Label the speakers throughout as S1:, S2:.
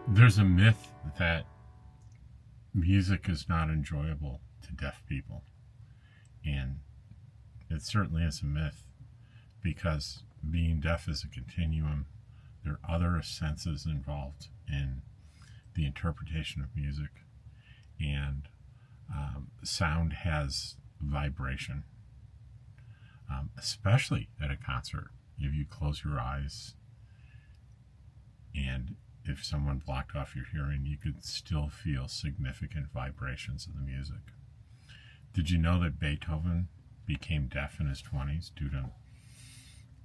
S1: There's a myth that music is not enjoyable to deaf people. And it certainly is a myth because being deaf is a continuum. There are other senses involved in the interpretation of music. And sound has vibration, especially at a concert. If you close your eyes and if someone blocked off your hearing, you could still feel significant vibrations of the music. Did you know that Beethoven became deaf in his 20s due to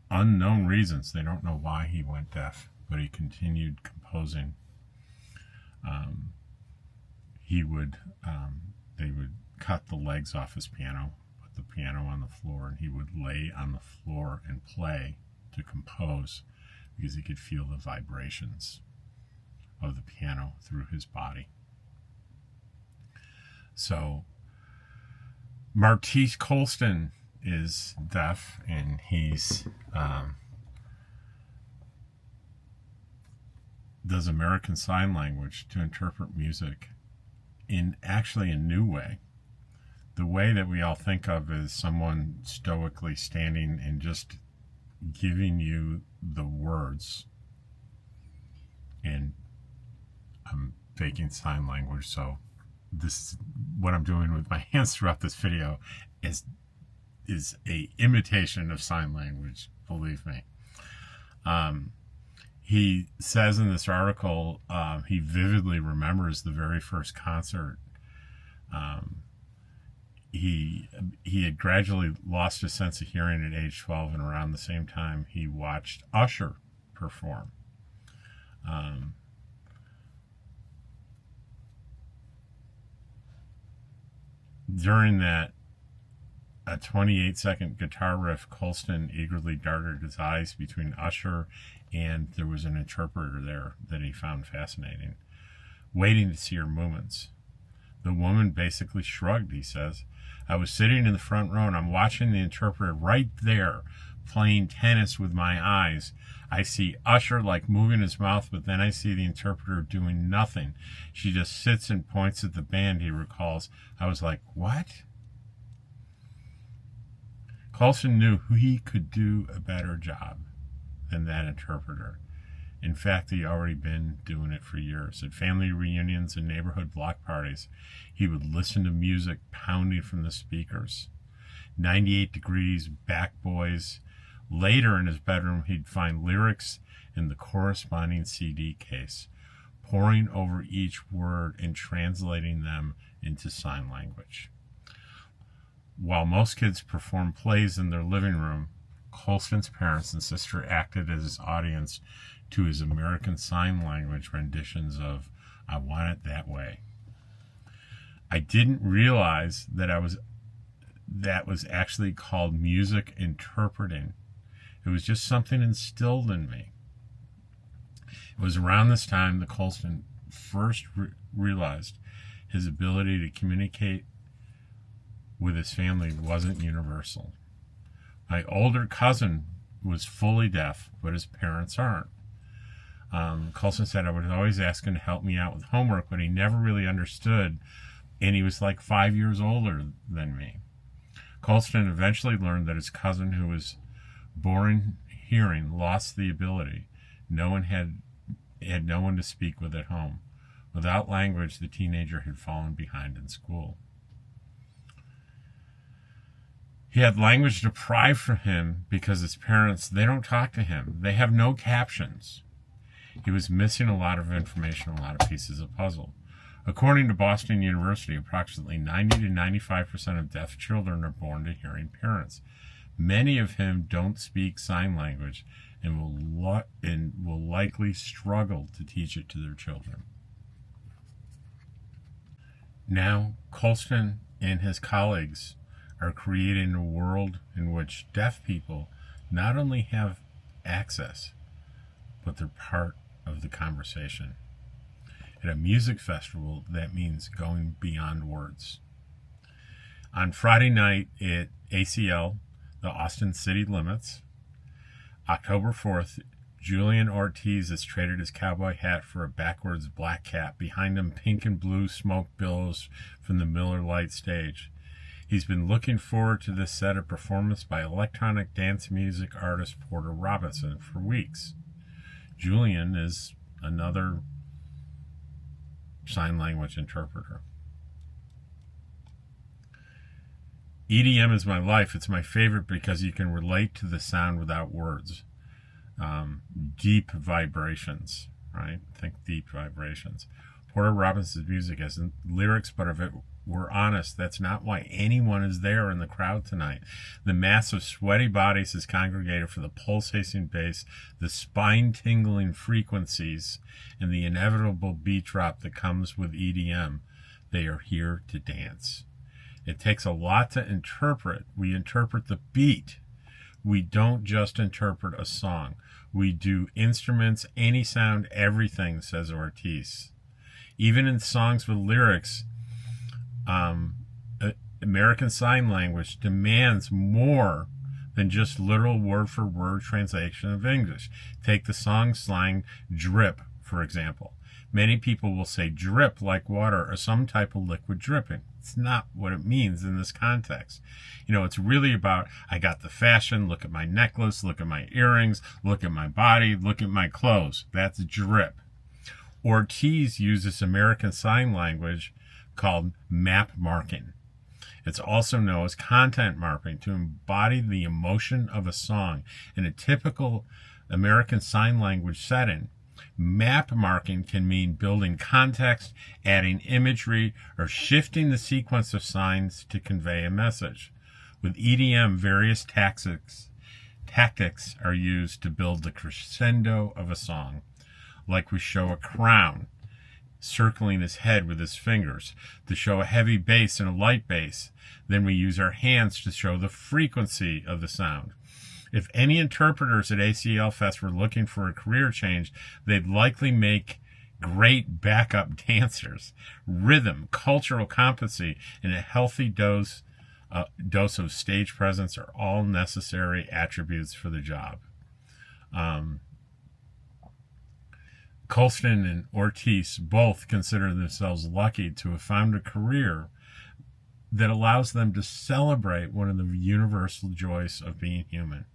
S1: unknown reasons? They don't know why he went deaf, but he continued composing. They would cut the legs off his piano, put the piano on the floor, and he would lay on the floor and play to compose because he could feel the vibrations of the piano through his body. So Martise Colston is deaf, and he's does American Sign Language to interpret music in actually a new way. The way that we all think of is someone stoically standing and just giving you the words. And I'm faking sign language, so this what I'm doing with my hands throughout this video is a imitation of sign language, believe me. He says in this article he vividly remembers the very first concert. He had gradually lost his sense of hearing at age 12, and around the same time he watched Usher perform. During that a 28-second guitar riff, Colston eagerly darted his eyes between Usher and there was an interpreter there that he found fascinating, waiting to see her movements. The woman basically shrugged, he says. I was sitting in the front row and I'm watching the interpreter right there playing tennis with my eyes. I see Usher like moving his mouth, but then I see the interpreter doing nothing. She just sits and points at the band, he recalls. I was like, what? Colston knew he could do a better job than that interpreter. In fact, he'd already been doing it for years. At family reunions and neighborhood block parties, he would listen to music pounding from the speakers. 98 Degrees, Back Boys. Later in his bedroom, he'd find lyrics in the corresponding CD case, poring over each word and translating them into sign language. While most kids performed plays in their living room, Colston's parents and sister acted as his audience to his American Sign Language renditions of I Want It That Way. I didn't realize that was actually called music interpreting. It was just something instilled in me. It was around this time that Colston first realized his ability to communicate with his family wasn't universal. My older cousin was fully deaf, but his parents aren't. Colston said I would always ask him to help me out with homework, but he never really understood, and he was like 5 years older than me. Colston eventually learned that his cousin, who was born hearing, lost the ability. No one had no one to speak with at home. Without language, the teenager had fallen behind in school. He had language deprived from him because his parents, they don't talk to him. They have no captions. He was missing a lot of information, a lot of pieces of puzzle. According to Boston University, approximately 90 to 95% of deaf children are born to hearing parents. Many of whom don't speak sign language and will likely struggle to teach it to their children. Now, Colston and his colleagues are creating a world in which deaf people not only have access, but they're part of the conversation. At a music festival, that means going beyond words. On Friday night at ACL, the Austin City Limits, October 4th, Julian Ortiz has traded his cowboy hat for a backwards black cap. Behind him, pink and blue smoke billows from the Miller Lite stage. He's been looking forward to this set of performance by electronic dance music artist Porter Robinson for weeks. Julian is another sign language interpreter. EDM is my life. It's my favorite because you can relate to the sound without words. Deep vibrations, right? Think deep vibrations. Porter Robinson's music has lyrics, but if it were honest, that's not why anyone is there in the crowd tonight. The mass of sweaty bodies is congregated for the pulsating bass, the spine-tingling frequencies, and the inevitable beat drop that comes with EDM. They are here to dance. It takes a lot to interpret. We interpret the beat. We don't just interpret a song. We do instruments, any sound, everything, says Ortiz. Even in songs with lyrics, American Sign Language demands more than just literal word-for-word translation of English. Take the song slang drip, for example. Many people will say drip like water or some type of liquid dripping. It's not what it means in this context. You know, it's really about, I got the fashion, look at my necklace, look at my earrings, look at my body, look at my clothes. That's drip. Ortiz uses American Sign Language called map marking. It's also known as content marking to embody the emotion of a song. In a typical American Sign Language setting, map marking can mean building context, adding imagery, or shifting the sequence of signs to convey a message. With EDM, various tactics are used to build the crescendo of a song. Like we show a crown circling his head with his fingers to show a heavy bass and a light bass. Then we use our hands to show the frequency of the sound. If any interpreters at ACL Fest were looking for a career change, they'd likely make great backup dancers. Rhythm, cultural competency, and a healthy dose of stage presence are all necessary attributes for the job. Colston and Ortiz both consider themselves lucky to have found a career that allows them to celebrate one of the universal joys of being human.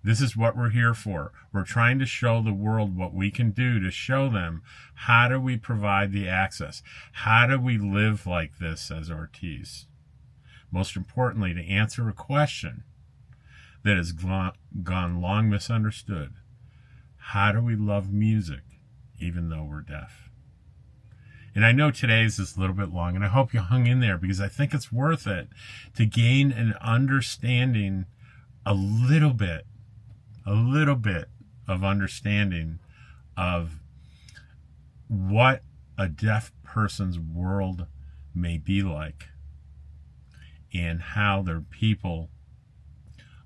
S1: This is what we're here for. We're trying to show the world what we can do to show them how do we provide the access. How do we live like this, says Ortiz. Most importantly, to answer a question that has gone long misunderstood. How do we love music even though we're deaf? And I know today's is a little bit long, and I hope you hung in there because I think it's worth it to gain an understanding, a little bit of understanding of what a deaf person's world may be like and how there are people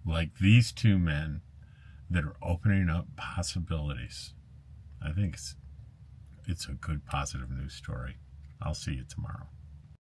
S1: like these two men that are opening up possibilities. I think it's a good positive news story. I'll see you tomorrow.